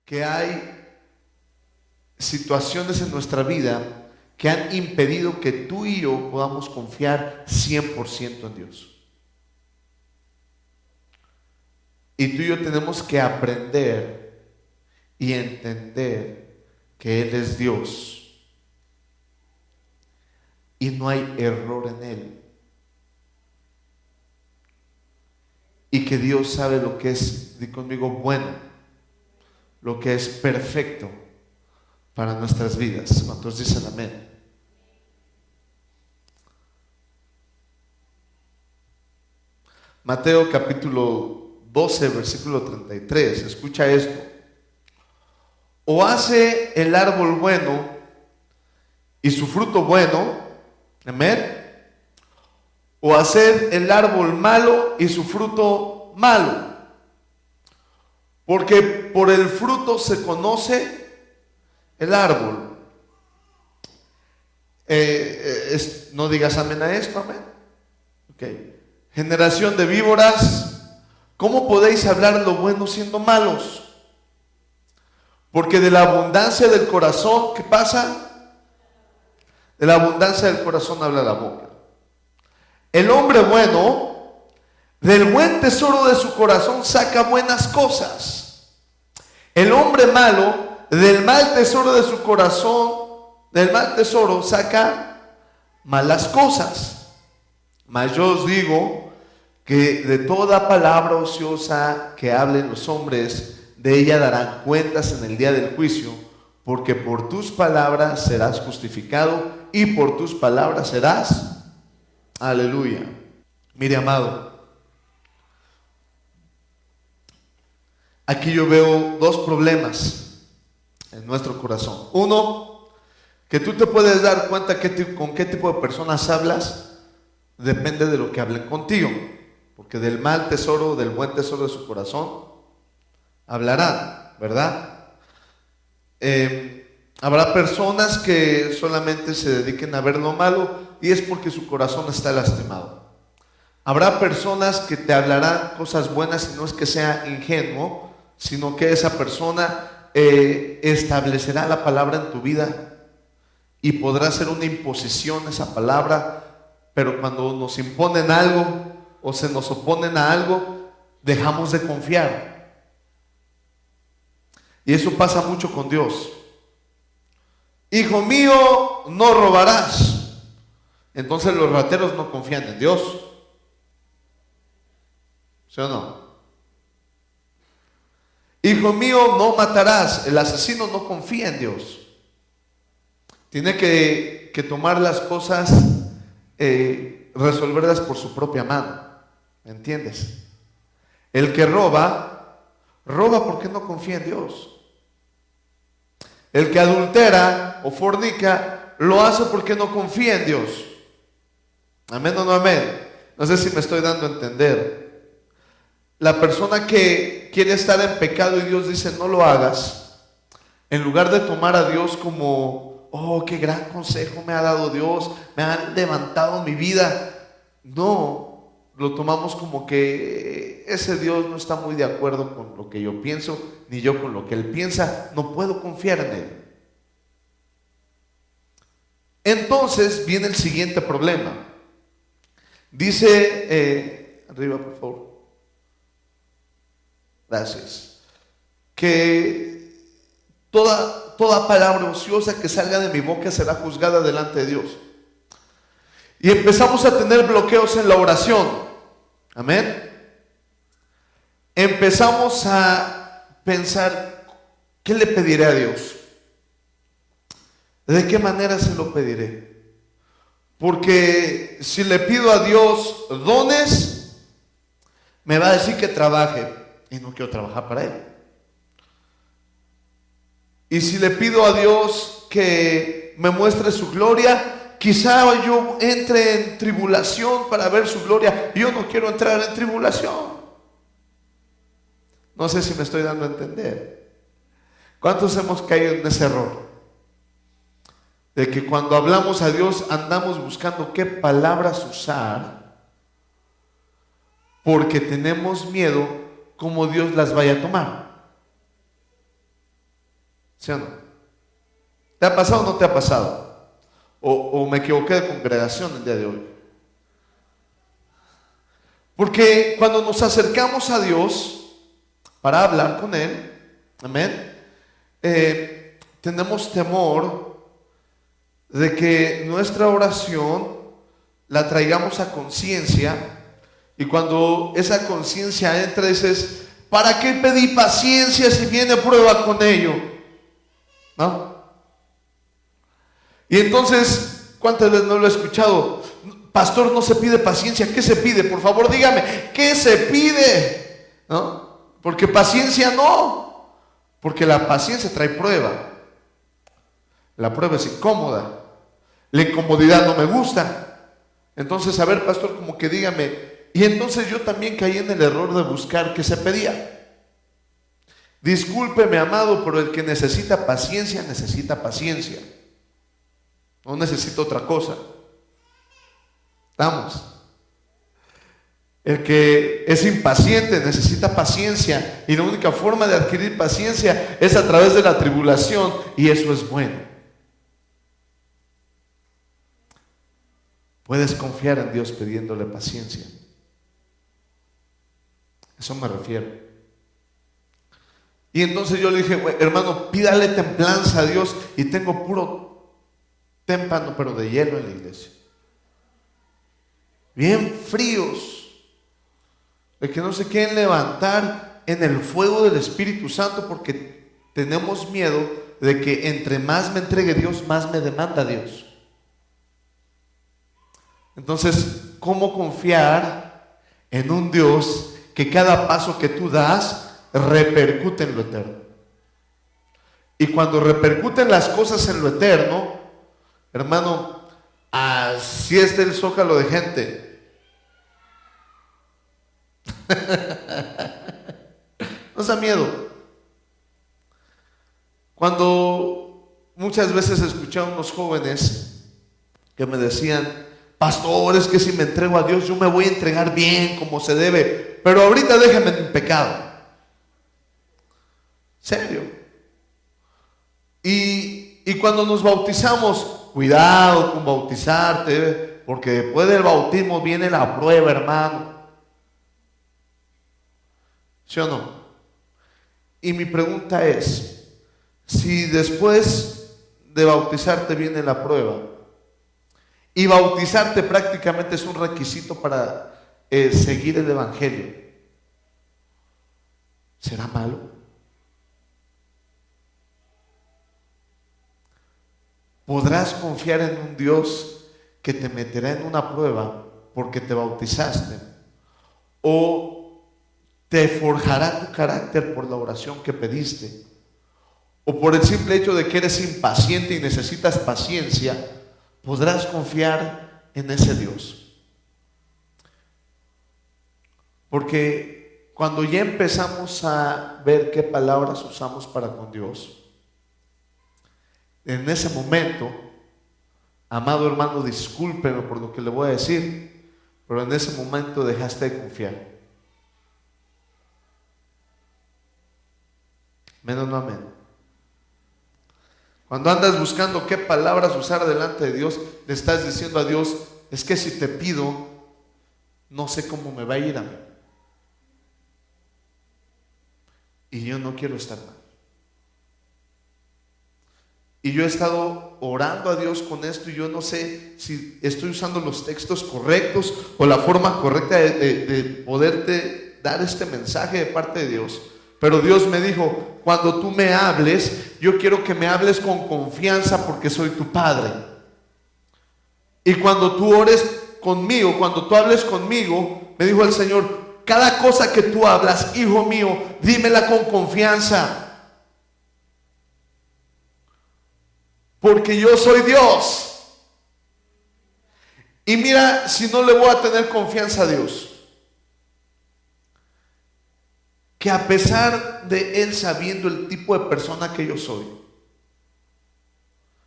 que hay situaciones en nuestra vida que han impedido que tú y yo podamos confiar 100% en Dios. Y tú y yo tenemos que aprender y entender que Él es Dios y no hay error en Él. Y que Dios sabe lo que es, di conmigo, bueno, lo que es perfecto para nuestras vidas. ¿Cuántos dicen amén? Mateo capítulo 12, versículo 33. Escucha esto. O hace el árbol bueno y su fruto bueno, amén, o hacer el árbol malo y su fruto malo, porque por el fruto se conoce el árbol. No digas amén a esto, amén. Okay. Generación de víboras, ¿cómo podéis hablar lo bueno siendo malos? Porque de la abundancia del corazón, ¿qué pasa? De la abundancia del corazón habla la boca. El hombre bueno, del buen tesoro de su corazón saca buenas cosas. El hombre malo, del mal tesoro de su corazón, del mal tesoro saca malas cosas. Mas yo os digo que de toda palabra ociosa que hablen los hombres, de ella darán cuentas en el día del juicio, porque por tus palabras serás justificado y por tus palabras serás. Aleluya. Mire, amado, aquí yo veo dos problemas en nuestro corazón. Uno, que tú te puedes dar cuenta con qué tipo de personas hablas, depende de lo que hablen contigo, porque del mal tesoro, del buen tesoro de su corazón hablarán, ¿verdad? Habrá personas que solamente se dediquen a ver lo malo y es porque su corazón está lastimado. Habrá personas que te hablarán cosas buenas y no es que sea ingenuo, sino que esa persona establecerá la palabra en tu vida y podrá ser una imposición esa palabra, pero cuando nos imponen algo o se nos oponen a algo, dejamos de confiar. Y eso pasa mucho con Dios. Hijo mío, no robarás. Entonces los rateros no confían en Dios. ¿Sí o no? Hijo mío, no matarás. El asesino no confía en Dios. Tiene que tomar las cosas, resolverlas por su propia mano. ¿Me entiendes? El que roba, roba porque no confía en Dios. El que adultera o fornica, lo hace porque no confía en Dios. Amén o no amén. No sé si me estoy dando a entender. La persona que quiere estar en pecado y Dios dice no lo hagas, en lugar de tomar a Dios como, oh, qué gran consejo me ha dado Dios, me han levantado mi vida, no, lo tomamos como que ese Dios no está muy de acuerdo con lo que yo pienso, ni yo con lo que Él piensa, no puedo confiar en Él. Entonces viene el siguiente problema. Dice, arriba por favor, gracias, que toda palabra ociosa que salga de mi boca será juzgada delante de Dios. Y empezamos a tener bloqueos en la oración. Amén. Empezamos a pensar, ¿qué le pediré a Dios? ¿De qué manera se lo pediré? Porque si le pido a Dios dones, me va a decir que trabaje y no quiero trabajar para Él. Y si le pido a Dios que me muestre su gloria, quizá yo entre en tribulación para ver su gloria. Yo no quiero entrar en tribulación. No sé si me estoy dando a entender. ¿Cuántos hemos caído en ese error? De que cuando hablamos a Dios andamos buscando qué palabras usar porque tenemos miedo cómo Dios las vaya a tomar. ¿Sí o no? ¿Te ha pasado o no te ha pasado? ¿O me equivoqué de congregación el día de hoy? Porque cuando nos acercamos a Dios para hablar con Él, amén, tenemos temor de que nuestra oración la traigamos a conciencia, y cuando esa conciencia entra dices, ¿para qué pedí paciencia si viene prueba con ello? ¿No? Y entonces, ¿cuántas veces no lo he escuchado? Pastor, no se pide paciencia. ¿Qué se pide? Por favor, dígame, ¿qué se pide? ¿No? Porque paciencia no. Porque la paciencia trae prueba. La prueba es incómoda. La incomodidad no me gusta. Entonces, a ver, pastor, como que dígame. Y entonces yo también caí en el error de buscar qué se pedía. Discúlpeme, amado, pero el que necesita paciencia, necesita paciencia. No necesita otra cosa. Vamos. El que es impaciente necesita paciencia, y la única forma de adquirir paciencia es a través de la tribulación, y eso es bueno. Puedes confiar en Dios pidiéndole paciencia. Eso me refiero. Y entonces yo le dije, hermano, pídale templanza a Dios, y tengo puro témpano, pero de hielo en la iglesia. Bien fríos, de que no se quieren levantar en el fuego del Espíritu Santo, porque tenemos miedo de que entre más me entregue Dios, más me demanda Dios. Entonces, ¿cómo confiar en un Dios que cada paso que tú das repercute en lo eterno? Y cuando repercuten las cosas en lo eterno, hermano, así está el zócalo de gente. No da miedo. Cuando muchas veces escuché a unos jóvenes que me decían, pastor, es que si me entrego a Dios, yo me voy a entregar bien, como se debe, pero ahorita déjame en pecado. ¿Serio? Y cuando nos bautizamos, cuidado con bautizarte, porque después del bautismo viene la prueba, hermano. ¿Sí o no? Y mi pregunta es, si después de bautizarte viene la prueba, y bautizarte prácticamente es un requisito para seguir el evangelio, ¿será malo? ¿Podrás confiar en un Dios que te meterá en una prueba porque te bautizaste? ¿O te forjará tu carácter por la oración que pediste? ¿O por el simple hecho de que eres impaciente y necesitas paciencia, podrás confiar en ese Dios? Porque cuando ya empezamos a ver qué palabras usamos para con Dios, en ese momento, amado hermano, discúlpeme por lo que le voy a decir, pero en ese momento dejaste de confiar. Menos no amén. Cuando andas buscando qué palabras usar delante de Dios, le estás diciendo a Dios, es que si te pido, no sé cómo me va a ir a mí. Y yo no quiero estar mal. Y yo he estado orando a Dios con esto, y yo no sé si estoy usando los textos correctos o la forma correcta de poderte dar este mensaje de parte de Dios. Pero Dios me dijo, cuando tú me hables, yo quiero que me hables con confianza porque soy tu Padre. Y cuando tú ores conmigo, cuando tú hables conmigo, me dijo el Señor, cada cosa que tú hablas, hijo mío, dímela con confianza. Porque yo soy Dios. Y mira, si no le voy a tener confianza a Dios, que a pesar de Él sabiendo el tipo de persona que yo soy,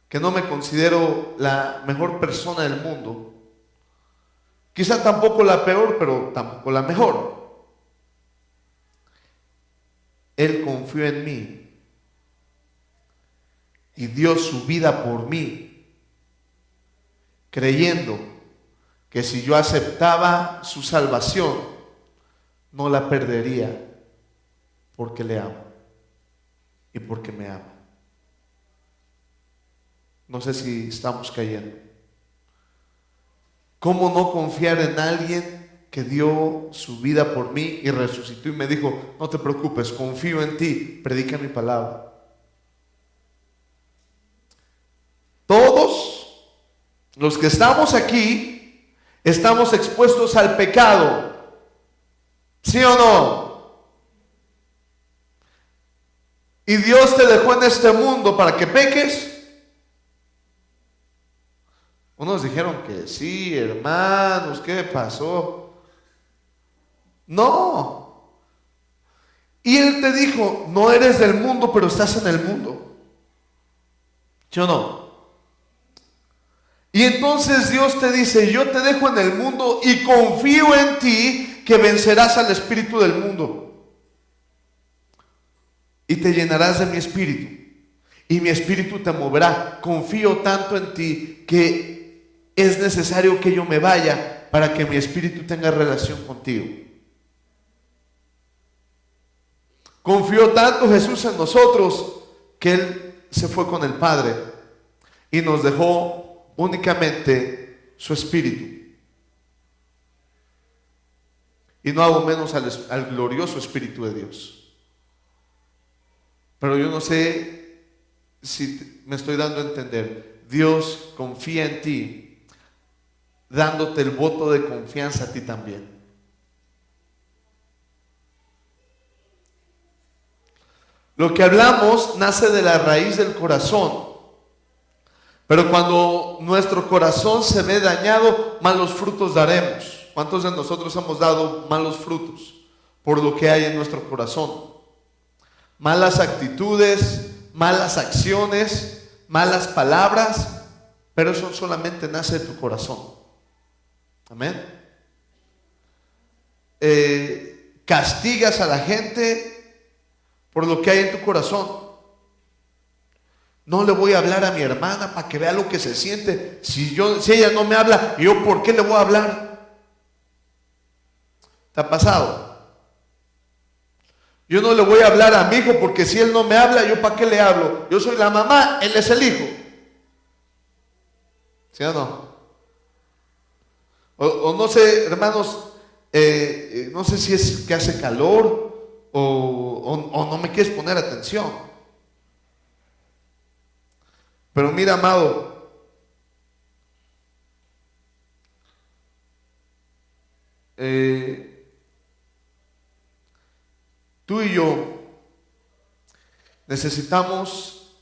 que no me considero la mejor persona del mundo, quizá tampoco la peor, pero tampoco la mejor, Él confió en mí y dio su vida por mí, creyendo que si yo aceptaba su salvación, no la perdería, porque le amo y porque me ama. No sé si estamos cayendo. ¿Cómo no confiar en alguien que dio su vida por mí y resucitó y me dijo, no te preocupes, confío en ti, predica mi palabra? Todos los que estamos aquí estamos expuestos al pecado, ¿sí o no? Y Dios te dejó en este mundo para que peques. Unos dijeron que sí, hermanos, ¿qué pasó? No. Y Él te dijo, no eres del mundo, pero estás en el mundo, ¿sí o no? Y entonces Dios te dice, yo te dejo en el mundo y confío en ti que vencerás al espíritu del mundo. Y te llenarás de mi espíritu. Y mi espíritu te moverá. Confío tanto en ti que es necesario que yo me vaya para que mi espíritu tenga relación contigo. Confió tanto Jesús en nosotros que Él se fue con el Padre y nos dejó únicamente su espíritu. Y no hago menos al glorioso Espíritu de Dios. Pero yo no sé si me estoy dando a entender. Dios confía en ti, dándote el voto de confianza a ti también. Lo que hablamos nace de la raíz del corazón. Pero cuando nuestro corazón se ve dañado, malos frutos daremos. ¿Cuántos de nosotros hemos dado malos frutos por lo que hay en nuestro corazón? Malas actitudes, malas acciones, malas palabras, pero eso solamente nace de tu corazón. Amén. Castigas a la gente por lo que hay en tu corazón. No le voy a hablar a mi hermana para que vea lo que se siente. Si ella no me habla, ¿yo por qué le voy a hablar? ¿Te ha pasado? Yo no le voy a hablar a mi hijo porque si él no me habla, ¿yo para qué le hablo? Yo soy la mamá, él es el hijo. ¿Sí o no? O no sé, hermanos, no sé si es que hace calor o no me quieres poner atención. Pero mira, amado, tú y yo necesitamos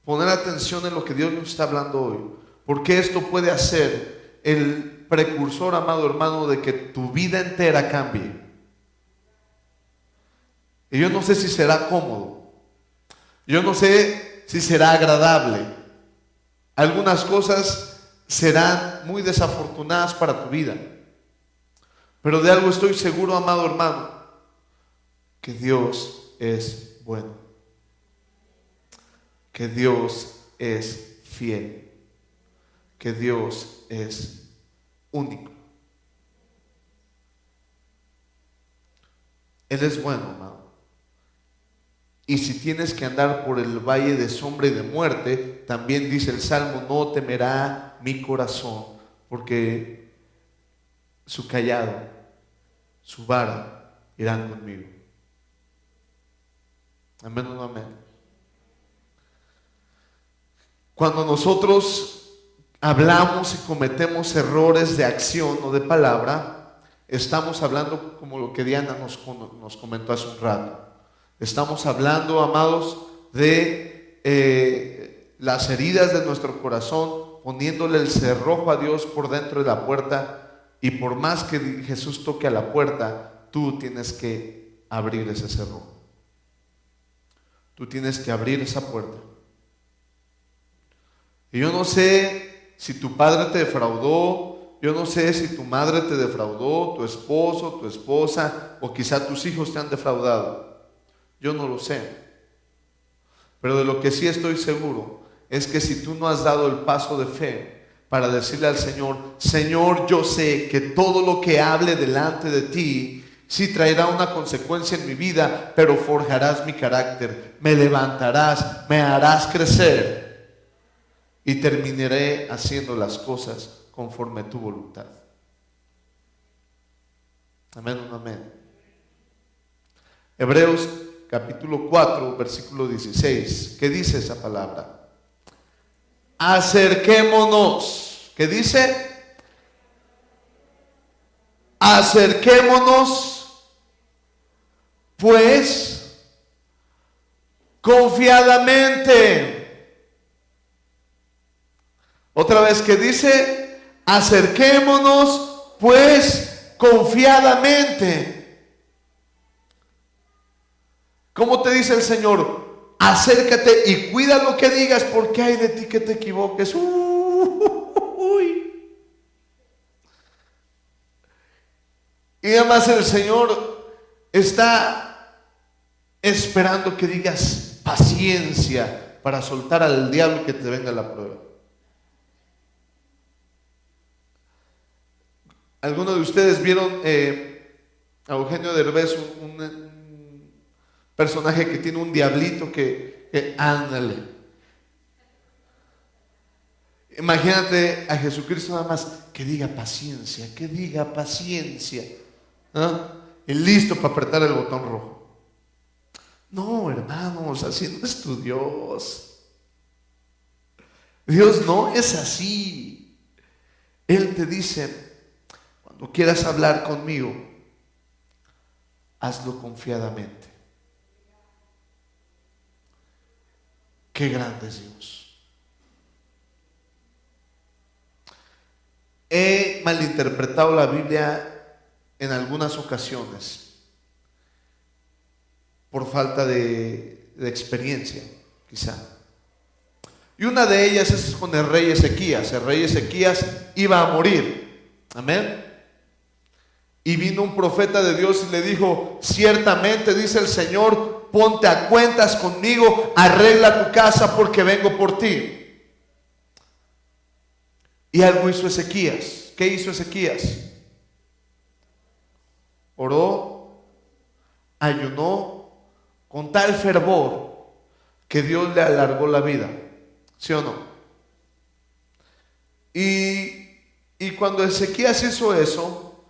poner atención en lo que Dios nos está hablando hoy, porque esto puede hacer el precursor, amado hermano, de que tu vida entera cambie. Y yo no sé si será cómodo, yo no sé si será agradable. Algunas cosas serán muy desafortunadas para tu vida, pero de algo estoy seguro, amado hermano, que Dios es bueno, que Dios es fiel, que Dios es único. Él es bueno, amado. Y si tienes que andar por el valle de sombra y de muerte, también dice el Salmo, no temerá mi corazón, porque su cayado, su vara irán conmigo. Amén o no amén. Cuando nosotros hablamos y cometemos errores de acción o de palabra, estamos hablando como lo que Diana nos comentó hace un rato. Estamos hablando, amados, de las heridas de nuestro corazón, poniéndole el cerrojo a Dios por dentro de la puerta, y por más que Jesús toque a la puerta, tú tienes que abrir ese cerrojo. Tú tienes que abrir esa puerta. Y yo no sé si tu padre te defraudó, yo no sé si tu madre te defraudó, tu esposo, tu esposa, o quizá tus hijos te han defraudado. Yo no lo sé. Pero de lo que sí estoy seguro es que si tú no has dado el paso de fe para decirle al Señor: Señor, yo sé que todo lo que hable delante de ti sí traerá una consecuencia en mi vida, pero forjarás mi carácter, me levantarás, me harás crecer y terminaré haciendo las cosas conforme a tu voluntad. Amén, amén. Hebreos capítulo 4, versículo 16. ¿Qué dice esa palabra? Acerquémonos. ¿Qué dice? Acerquémonos, pues, confiadamente. Otra vez, ¿qué dice? Acerquémonos, pues, confiadamente. ¿Cómo te dice el Señor? Acércate y cuida lo que digas, porque hay de ti que te equivoques. Y además el Señor está esperando que digas paciencia para soltar al diablo que te venga la prueba. ¿Algunos de ustedes vieron a Eugenio Derbez, un personaje que tiene un diablito que ándale? Imagínate a Jesucristo nada más que diga paciencia, que diga paciencia, ¿ah? Y listo para apretar el botón rojo. No, hermanos, así no es tu Dios. Dios no es así. Él te dice: cuando quieras hablar conmigo, hazlo confiadamente. Qué grande es Dios. He malinterpretado la Biblia en algunas ocasiones por falta de experiencia, quizá. Y una de ellas es con el rey Ezequías. El rey Ezequías iba a morir. Amén. Y vino un profeta de Dios y le dijo: ciertamente, dice el Señor, ponte a cuentas conmigo, arregla tu casa porque vengo por ti. Y algo hizo Ezequías. ¿Qué hizo Ezequías? Oró, ayunó con tal fervor que Dios le alargó la vida. ¿Sí o no? Y cuando Ezequías hizo eso,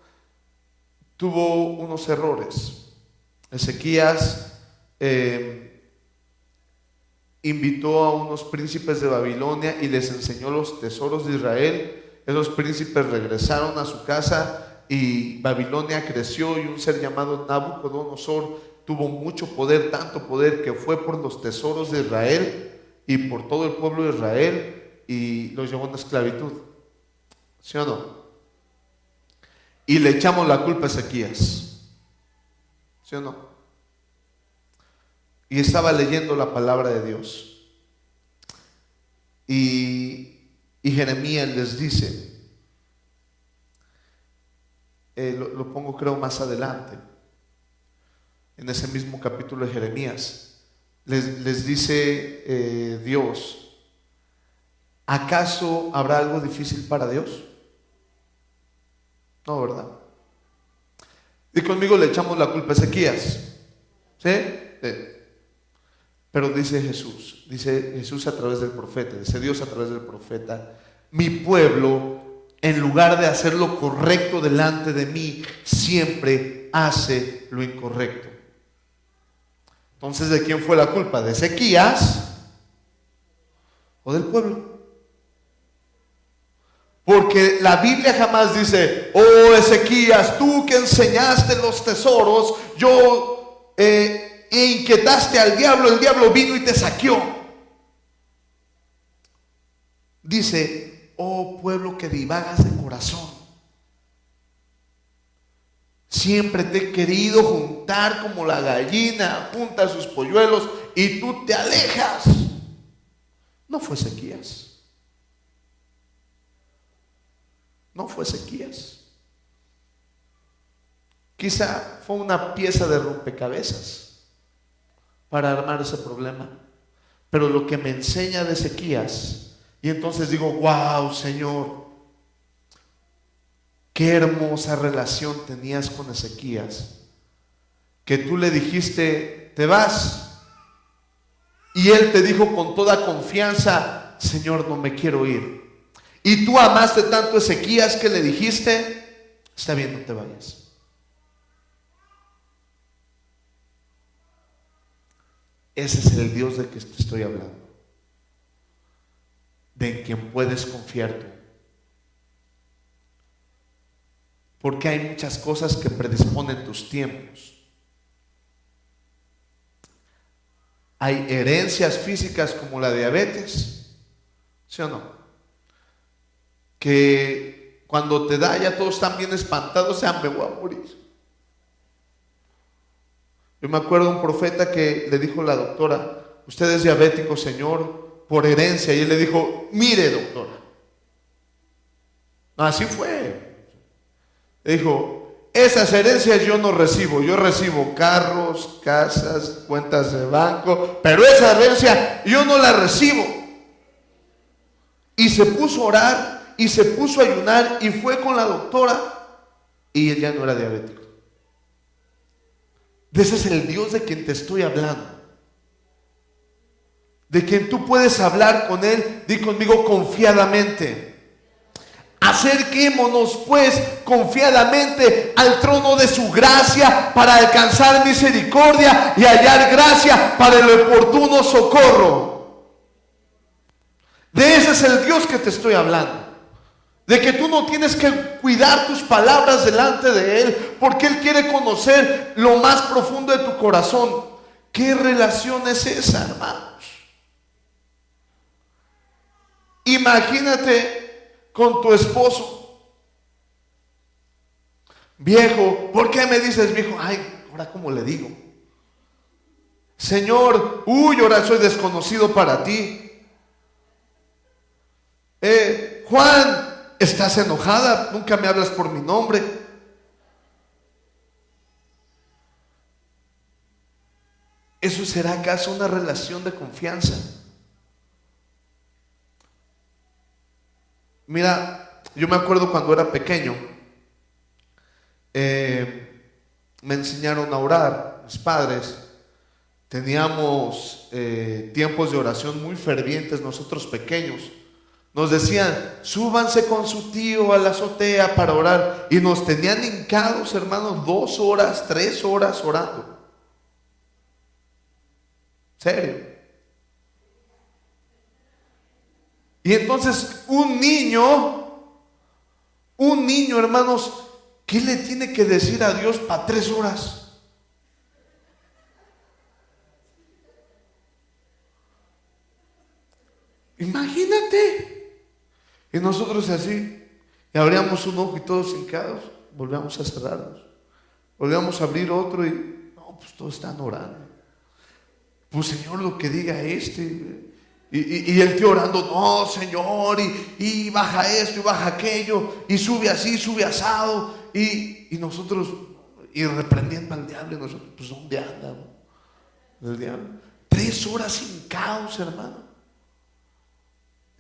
tuvo unos errores. Ezequías invitó a unos príncipes de Babilonia y les enseñó los tesoros de Israel. Esos príncipes regresaron a su casa y Babilonia creció, y un ser llamado Nabucodonosor tuvo mucho poder, tanto poder que fue por los tesoros de Israel y por todo el pueblo de Israel y los llevó en esclavitud. ¿Sí o no? Y le echamos la culpa a Ezequías. ¿Sí o no? Y estaba leyendo la palabra de Dios. Y Jeremías les dice, lo pongo creo más adelante, en ese mismo capítulo de Jeremías, les dice Dios: ¿acaso habrá algo difícil para Dios? No, ¿verdad? Y conmigo le echamos la culpa a Ezequías. ¿Sí? Pero dice Jesús a través del profeta, dice Dios a través del profeta: mi pueblo, en lugar de hacer lo correcto delante de mí, siempre hace lo incorrecto. Entonces, ¿de quién fue la culpa? ¿De Ezequías o del pueblo? Porque la Biblia jamás dice: oh Ezequías, tú que enseñaste los tesoros, e inquietaste al diablo, el diablo vino y te saqueó. Dice: oh pueblo que divagas de corazón, siempre te he querido juntar como la gallina junta sus polluelos y tú te alejas. No fue Ezequías. No fue Ezequías. Quizá fue una pieza de rompecabezas para armar ese problema. pero lo que me enseña de Ezequías, y entonces digo, wow, Señor, qué hermosa relación tenías con Ezequías, que tú le dijiste, te vas, y él te dijo con toda confianza, Señor, no me quiero ir. Y tú amaste tanto a Ezequías que le dijiste, está bien, no te vayas. Ese es el Dios de que te estoy hablando, de en quien puedes confiar tú. Porque hay muchas cosas que predisponen tus tiempos. Hay herencias físicas como la diabetes, ¿sí o no? Que cuando te da ya todos están bien espantados, o sea, me voy a morir. Yo me acuerdo de un profeta que le dijo a la doctora, usted es diabético, señor, por herencia. Y él le dijo, mire, doctora. Así fue. Le dijo, esas herencias yo no recibo. Yo recibo carros, casas, cuentas de banco, pero esa herencia yo no la recibo. Y se puso a orar y se puso a ayunar y fue con la doctora y él ya no era diabético. De ese es el Dios de quien te estoy hablando. De quien tú puedes hablar con Él, di conmigo confiadamente. Acerquémonos pues confiadamente al trono de su gracia para alcanzar misericordia y hallar gracia para el oportuno socorro. De ese es el Dios que te estoy hablando. De que tú no tienes que cuidar tus palabras delante de Él, porque Él quiere conocer lo más profundo de tu corazón. ¿Qué relación es esa, hermanos? Imagínate con tu esposo. Viejo, ¿por qué me dices viejo? Ay, ahora cómo le digo. Señor, ahora soy desconocido para ti. Juan, ¿estás enojada? Nunca me hablas por mi nombre. ¿Eso será acaso una relación de confianza? Mira, yo me acuerdo cuando era pequeño, me enseñaron a orar, mis padres. Teníamos tiempos de oración muy fervientes nosotros pequeños. Nos decían, súbanse con su tío a la azotea para orar. Y nos tenían hincados, hermanos, 2 horas, 3 horas orando. ¿Serio? Y entonces un niño, hermanos, ¿qué le tiene que decir a Dios para 3 horas? Imagínate. Y nosotros así, y abríamos un ojo y todos hincados, volvíamos a cerrarnos, volvíamos a abrir otro y, no, pues todos están orando. Pues Señor, lo que diga este. Y el tío orando, no, Señor, y baja esto y baja aquello, y sube así, sube asado, y nosotros, y reprendiendo al diablo, y nosotros, pues ¿dónde anda el diablo? 3 horas hincados, hermano.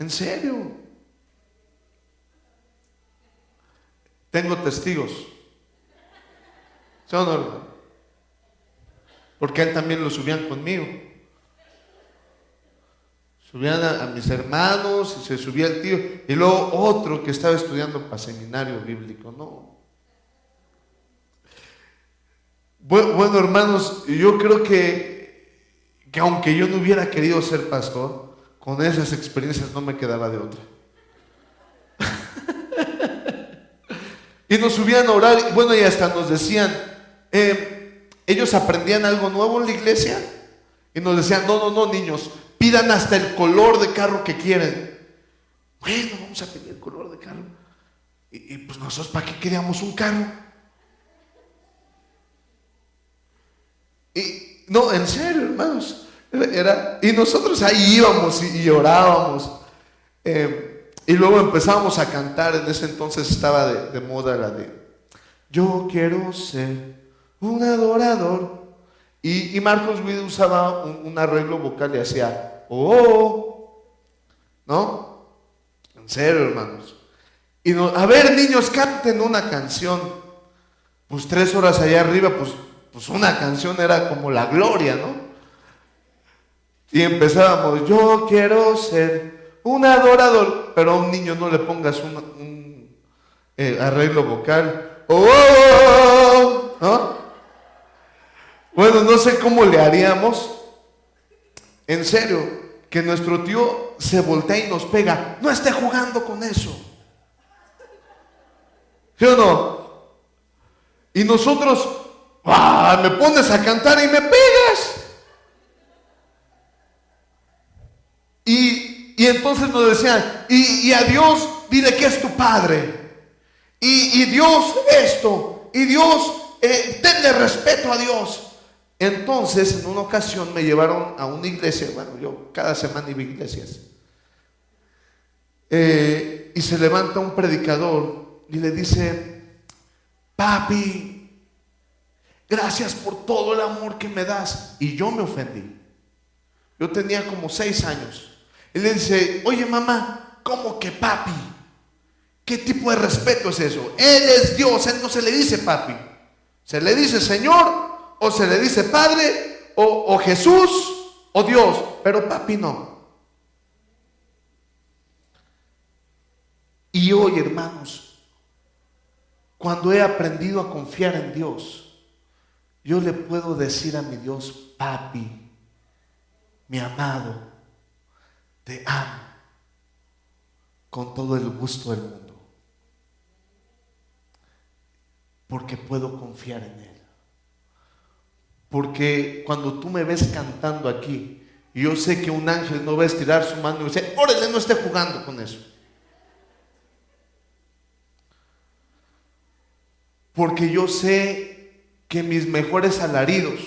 ¿En serio? Tengo testigos. ¿Sí o no, hermano? Porque a él también lo subían conmigo. Subían a mis hermanos y se subía el tío. Y luego otro que estaba estudiando para seminario bíblico. No. Bueno, hermanos, yo creo que aunque yo no hubiera querido ser pastor, con esas experiencias no me quedaba de otra. Y nos subían a orar, bueno, y hasta nos decían, ellos aprendían algo nuevo en la iglesia, y nos decían, no, niños, pidan hasta el color de carro que quieren. Bueno, vamos a pedir el color de carro. Y pues nosotros, ¿para qué queríamos un carro? Y no, en serio, hermanos, y nosotros ahí íbamos y orábamos. Y luego empezábamos a cantar. En ese entonces estaba de moda la de yo quiero ser un adorador. Y Marcos Witt usaba un arreglo vocal y hacía ¿no? En serio, hermanos. Y a ver, niños, canten una canción. Pues 3 horas allá arriba, pues una canción era como la gloria, ¿no? Y empezábamos, yo quiero ser un adorador, pero a un niño no le pongas un arreglo vocal. ¿No? Bueno, no sé cómo le haríamos. En serio, que nuestro tío se voltea y nos pega. No esté jugando con eso. ¿Sí o no? Y nosotros, me pones a cantar y me pegas. Y entonces nos decían, y a Dios dile que es tu padre. Y Dios esto. Y Dios, tenle respeto a Dios. Entonces, en una ocasión me llevaron a una iglesia. Bueno, yo cada semana iba a iglesias. Y se levanta un predicador y le dice: papi, gracias por todo el amor que me das. Y yo me ofendí. Yo tenía como 6 años. Y le dice: oye, mamá, ¿cómo que papi? ¿Qué tipo de respeto es eso? Él es Dios, él no se le dice papi. Se le dice Señor, o se le dice Padre, o Jesús, o Dios, pero papi no. Y hoy, hermanos, cuando he aprendido a confiar en Dios, yo le puedo decir a mi Dios: papi, mi amado, te amo con todo el gusto del mundo, porque puedo confiar en Él. Porque cuando tú me ves cantando aquí, yo sé que un ángel no va a estirar su mano y dice: órale, no esté jugando con eso. Porque yo sé que mis mejores alaridos,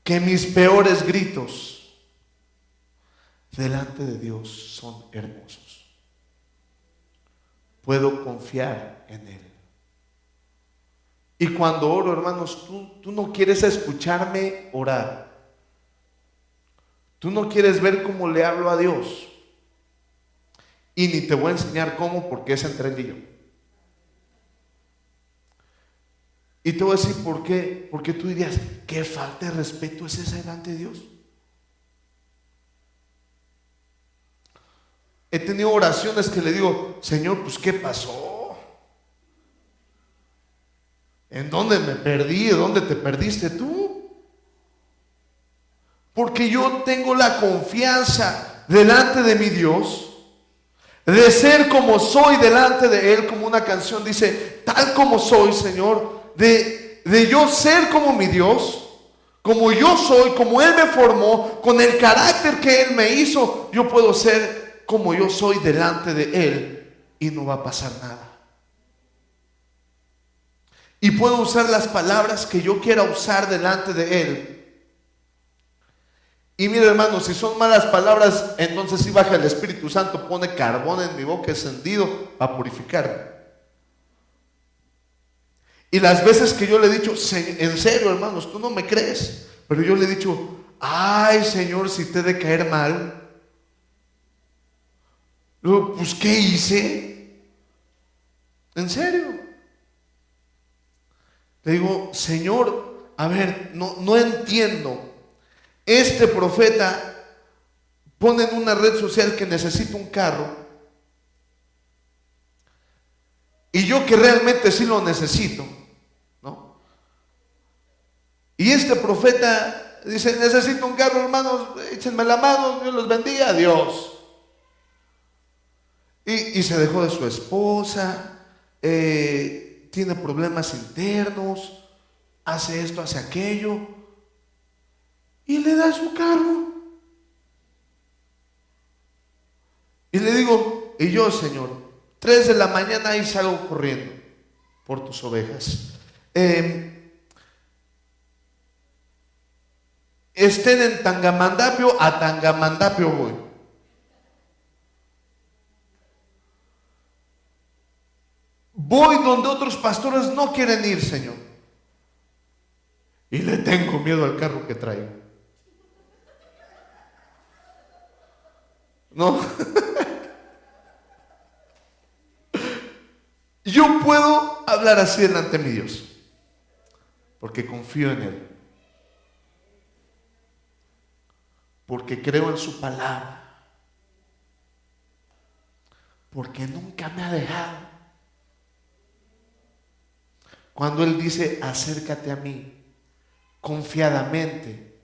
que mis peores gritos delante de Dios son hermosos. Puedo confiar en Él. Y cuando oro, hermanos, tú no quieres escucharme orar. Tú no quieres ver cómo le hablo a Dios. Y ni te voy a enseñar cómo, porque es entre él y yo. Y te voy a decir por qué. Porque tú dirías: ¿qué falta de respeto es esa delante de Dios? He tenido oraciones que le digo: Señor, pues ¿qué pasó? ¿En dónde me perdí? ¿Dónde te perdiste tú? Porque yo tengo la confianza delante de mi Dios de ser como soy delante de Él, como una canción dice: tal como soy, Señor, de yo ser como mi Dios, como yo soy, como Él me formó, con el carácter que Él me hizo, yo puedo ser como yo soy delante de Él y no va a pasar nada. Y puedo usar las palabras que yo quiera usar delante de Él. Y mira, hermanos, si son malas palabras, entonces sí baja el Espíritu Santo, pone carbón en mi boca encendido para purificarme. Y las veces que yo le he dicho: en serio, hermanos, tú no me crees, pero yo le he dicho: ay, Señor, si te he de caer mal. Luego, pues ¿qué hice? En serio. Le digo: Señor, a ver, no entiendo. Este profeta pone en una red social que necesita un carro, y yo que realmente sí lo necesito, ¿no? Y este profeta dice: necesito un carro, hermanos, échenme la mano, Dios los bendiga, adiós. Y se dejó de su esposa, tiene problemas internos, hace esto, hace aquello, y le da su carro. Y le digo: y yo, Señor, 3 de la mañana y salgo corriendo por tus ovejas. Estén en Tangamandapio, a Tangamandapio voy. Voy donde otros pastores no quieren ir, Señor. Y le tengo miedo al carro que traigo. No. Yo puedo hablar así delante de mi Dios, porque confío en Él, porque creo en su palabra, porque nunca me ha dejado. Cuando Él dice, acércate a mí confiadamente,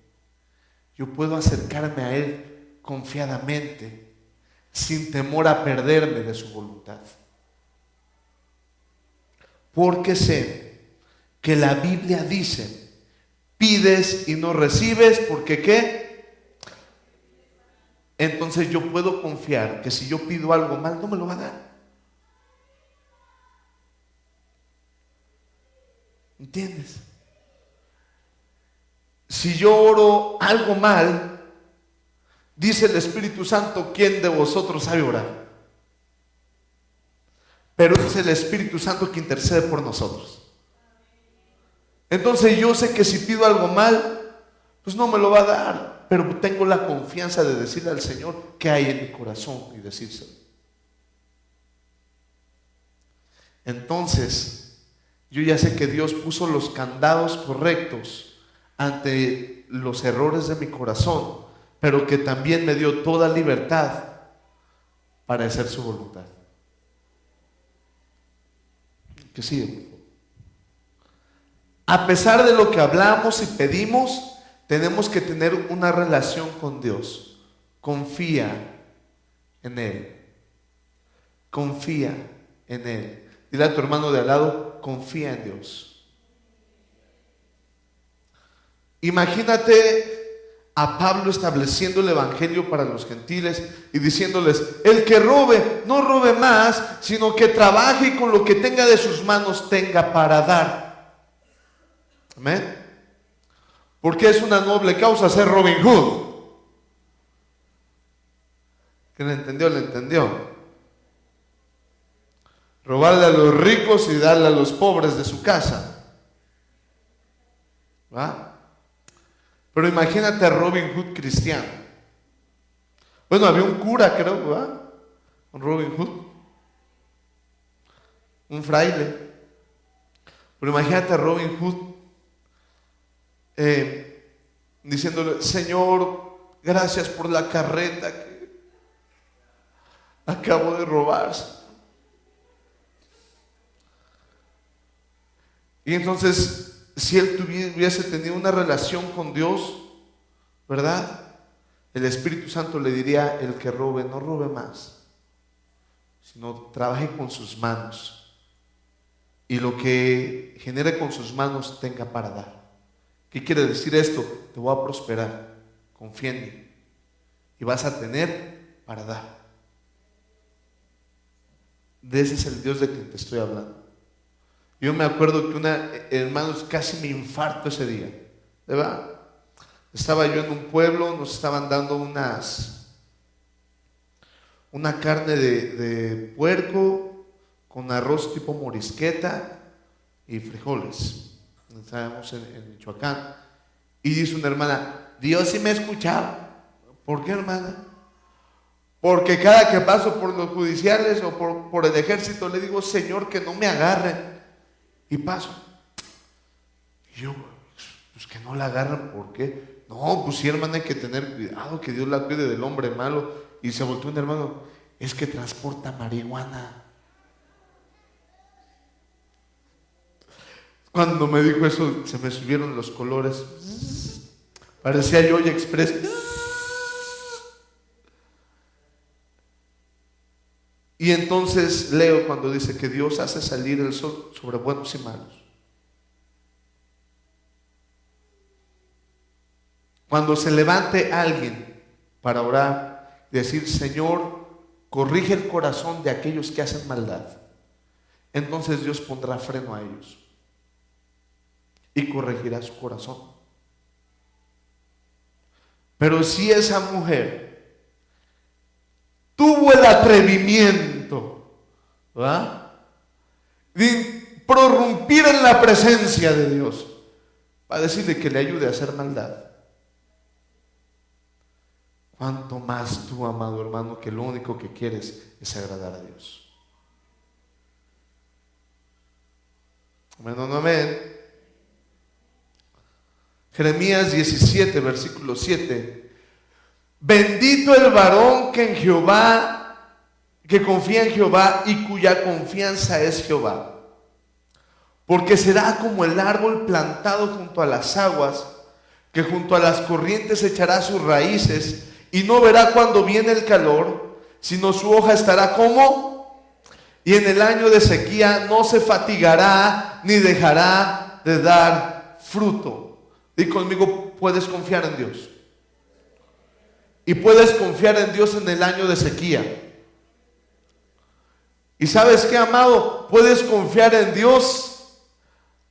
yo puedo acercarme a Él confiadamente, sin temor a perderme de su voluntad. Porque sé que la Biblia dice, pides y no recibes, porque ¿qué? Entonces yo puedo confiar que si yo pido algo mal, no me lo va a dar. ¿Entiendes? Si yo oro algo mal, dice el Espíritu Santo, ¿quién de vosotros sabe orar? Pero es el Espíritu Santo que intercede por nosotros. Entonces yo sé que si pido algo mal, pues no me lo va a dar, pero tengo la confianza de decirle al Señor qué hay en mi corazón y decírselo. Entonces yo ya sé que Dios puso los candados correctos ante los errores de mi corazón, pero que también me dio toda libertad para hacer su voluntad. Que sigue. A pesar de lo que hablamos y pedimos, tenemos que tener una relación con Dios. Confía en Él. Confía en Él. Dile a tu hermano de al lado, confía en Dios. Imagínate a Pablo estableciendo el evangelio para los gentiles y diciéndoles, el que robe, no robe más, sino que trabaje y con lo que tenga de sus manos tenga para dar. Amén. Porque es una noble causa ser Robin Hood. ¿Que le entendió? Le entendió. Robarle a los ricos y darle a los pobres de su casa. ¿Va? Pero imagínate a Robin Hood cristiano. Bueno, había un cura, creo, ¿verdad? Un Robin Hood. Un fraile. Pero imagínate a Robin Hood diciéndole, Señor, gracias por la carreta que acabo de robarse. Y entonces, si él hubiese tenido una relación con Dios, ¿verdad? El Espíritu Santo le diría, el que robe, no robe más, sino trabaje con sus manos. Y lo que genere con sus manos tenga para dar. ¿Qué quiere decir esto? Te voy a prosperar, confía en mí. Y vas a tener para dar. De ese es el Dios de quien te estoy hablando. Yo me acuerdo que hermanos, casi me infarto ese día, ¿verdad? Estaba yo en un pueblo, nos estaban dando una carne de puerco con arroz tipo morisqueta y frijoles. Estábamos en Michoacán. Y dice una hermana, Dios sí me escuchaba. ¿Por qué, hermana? Porque cada que paso por los judiciales o por el ejército le digo, Señor, que no me agarren. Y paso. Y yo, pues que no la agarran, ¿por qué? No, pues sí, hermana, hay que tener cuidado, que Dios la cuide del hombre malo. Y se volteó un hermano, es que transporta marihuana. Cuando me dijo eso, se me subieron los colores. Parecía Joy Express. Y entonces leo cuando dice que Dios hace salir el sol sobre buenos y malos. Cuando se levante alguien para orar y decir, Señor, corrige el corazón de aquellos que hacen maldad, entonces Dios pondrá freno a ellos y corregirá su corazón. Pero si esa mujer tuvo el atrevimiento, ¿verdad?, de prorrumpir en la presencia de Dios para decirle que le ayude a hacer maldad, ¿Cuánto más tú, amado hermano, que lo único que quieres es agradar a Dios? Amén, no, amén. Jeremías 17, versículo 7. Bendito el varón que confía en Jehová y cuya confianza es Jehová. Porque será como el árbol plantado junto a las aguas, que junto a las corrientes echará sus raíces y no verá cuando viene el calor, sino su hoja estará como, y en el año de sequía no se fatigará ni dejará de dar fruto. Di conmigo, puedes confiar en Dios. Y puedes confiar en Dios en el año de sequía. Y ¿sabes qué, amado? Puedes confiar en Dios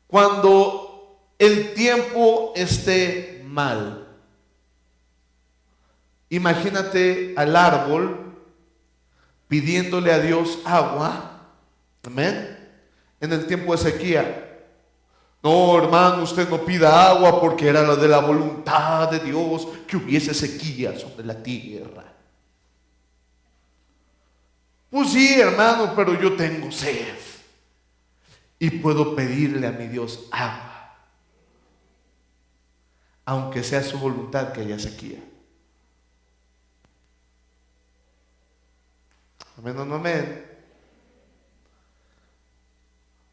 cuando el tiempo esté mal. Imagínate al árbol pidiéndole a Dios agua, amén, en el tiempo de sequía. No, hermano, usted no pida agua porque era la de la voluntad de Dios que hubiese sequía sobre la tierra. Pues sí, hermano, pero yo tengo sed y puedo pedirle a mi Dios agua, aunque sea su voluntad que haya sequía. Amén, no, amén.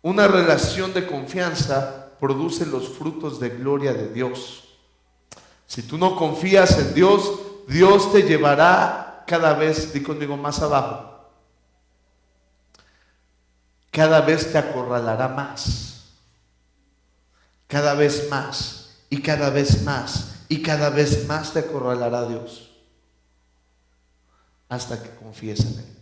Una relación de confianza produce los frutos de gloria de Dios. Si tú no confías en Dios, Dios te llevará cada vez, di conmigo, más abajo. Cada vez te acorralará más. Cada vez más. Y cada vez más. Y cada vez más te acorralará Dios. Hasta que confíes en Él.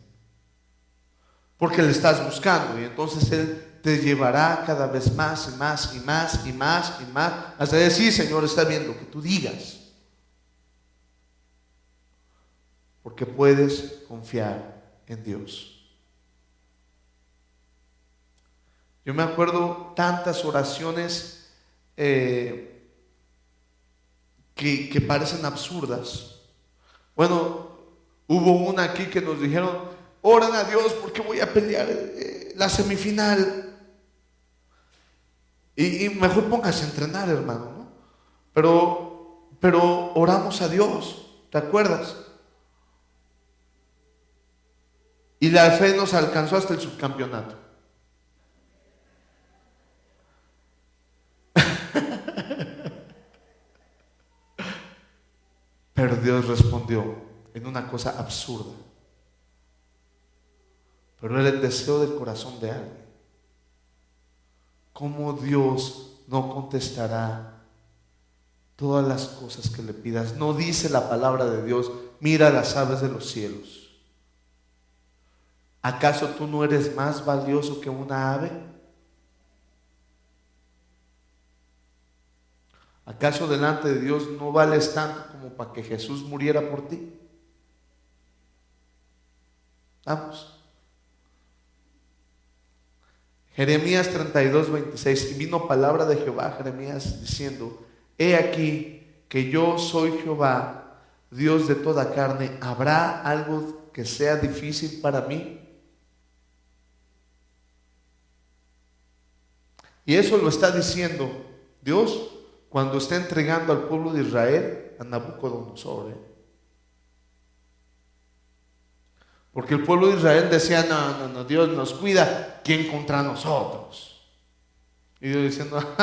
Porque le estás buscando y entonces Él te llevará cada vez más y más y más y más y más hasta decir, Señor, está bien lo que tú digas. Porque puedes confiar en Dios. Yo me acuerdo tantas oraciones que parecen absurdas. Bueno, hubo una aquí que nos dijeron, oran a Dios porque voy a pelear la semifinal. Y mejor póngase a entrenar, hermano, ¿no? Pero oramos a Dios, ¿te acuerdas? Y la fe nos alcanzó hasta el subcampeonato. Pero Dios respondió en una cosa absurda. Pero era el deseo del corazón de alguien. ¿Cómo Dios no contestará todas las cosas que le pidas? ¿No dice la palabra de Dios, mira las aves de los cielos? ¿Acaso tú no eres más valioso que una ave? ¿Acaso delante de Dios no vales tanto como para que Jesús muriera por ti? Vamos. Jeremías 32, 26. Y vino palabra de Jehová a Jeremías diciendo, he aquí que yo soy Jehová, Dios de toda carne. ¿Habrá algo que sea difícil para mí? Y eso lo está diciendo Dios cuando está entregando al pueblo de Israel a Nabucodonosor. Porque el pueblo de Israel decía, no, Dios nos cuida, ¿quién contra nosotros? Y Dios diciendo,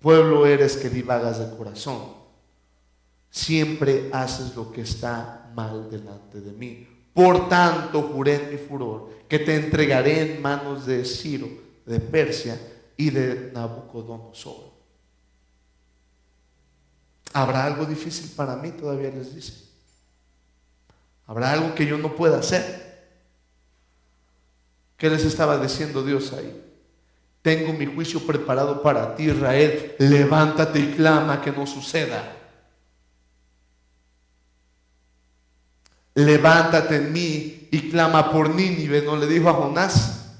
pueblo eres que divagas de corazón, siempre haces lo que está mal delante de mí. Por tanto juré en mi furor que te entregaré en manos de Ciro, de Persia y de Nabucodonosor. ¿Habrá algo difícil para mí? Todavía les dice. ¿Habrá algo que yo no pueda hacer? ¿Qué les estaba diciendo Dios ahí? Tengo mi juicio preparado para ti, Israel. Levántate y clama que no suceda. Levántate en mí y clama por Nínive, ¿no le dijo a Jonás?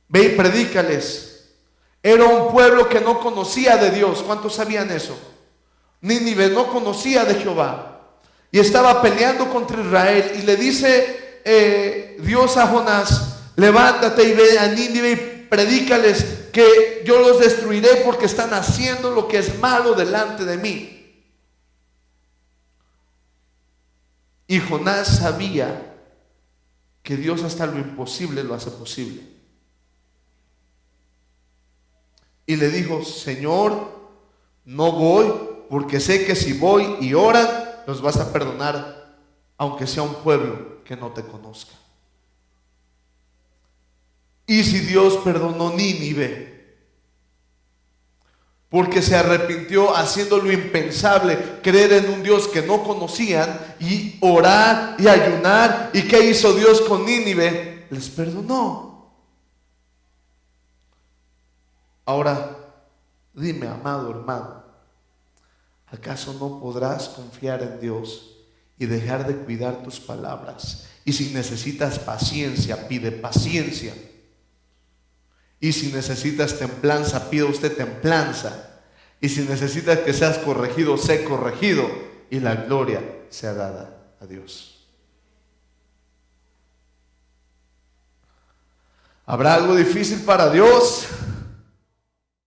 Ve y predícales. era un pueblo que no conocía de Dios. ¿Cuántos sabían eso? Nínive no conocía de Jehová y estaba peleando contra Israel. Y le dice Dios a Jonás: levántate y ve a Nínive y predícales que yo los destruiré porque están haciendo lo que es malo delante de mí. Y Jonás sabía que Dios hasta lo imposible lo hace posible. Y le dijo: Señor, no voy, porque sé que si voy y oran, los vas a perdonar, aunque sea un pueblo que no te conozca. Y si Dios perdonó Nínive, porque se arrepintió haciendo lo impensable, creer en un Dios que no conocían, y orar y ayunar. ¿Y qué hizo Dios con Nínive? Les perdonó. Ahora, dime, amado hermano, ¿acaso no podrás confiar en Dios y dejar de cuidar tus palabras? Y si necesitas paciencia, pide paciencia. Y si necesitas templanza, pida usted templanza. Y si necesitas que seas corregido, sé corregido. Y la gloria sea dada a Dios. ¿Habrá algo difícil para Dios?